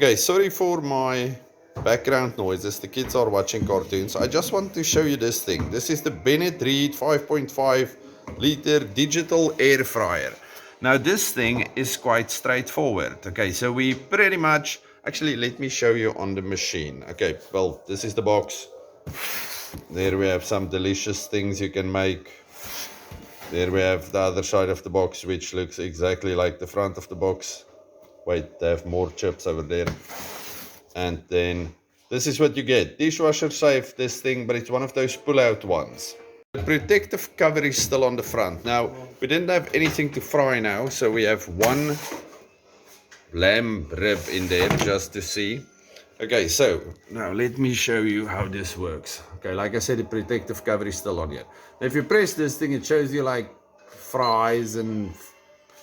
Okay, sorry for my background noises. The kids are watching cartoons. I just want to show you this thing. This is the Bennett Read 5.5 liter digital air fryer. Now this thing is quite straightforward. Okay, so we pretty much, actually let me show you on the machine. Okay, well, this is the box. There we have some delicious things you can make. There we have the other side of the box, which looks exactly like the front of the box. Wait, they have more chips over there. And then this is what you get. Dishwasher safe, this thing, but it's one of those pull-out ones. The protective cover is still on the front. Now, we didn't have anything to fry now, so we have one lamb rib in there just to see. Okay, so now let me show you how this works. Okay, like I said, the protective cover is still on here. Now, if you press this thing, it shows you like fries and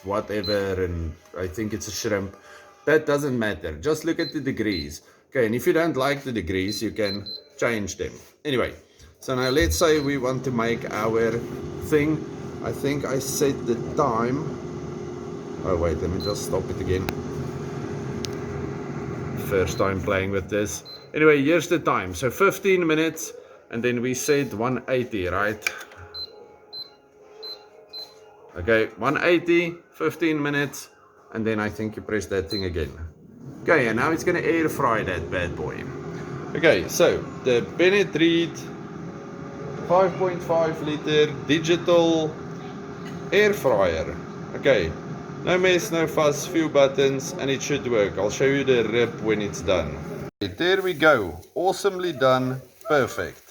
whatever, and I think it's a shrimp. That doesn't matter. Just look at the degrees. Okay, and if you don't like the degrees, you can change them. Anyway, so now let's say we want to make our thing. I think I set the time. Oh wait, let me just stop it again. First time playing with this. Anyway, here's the time. So 15 minutes, and then we said 180, right? Okay, 180, 15 minutes, and then I think you press that thing again. Okay, and now it's gonna air fry that bad boy. Okay, so the Bennett Read 5.5 liter digital air fryer. Okay, no mess, no fuss, few buttons, and it should work. I'll show you the rib when it's done. Okay, there we go, awesomely done, perfect.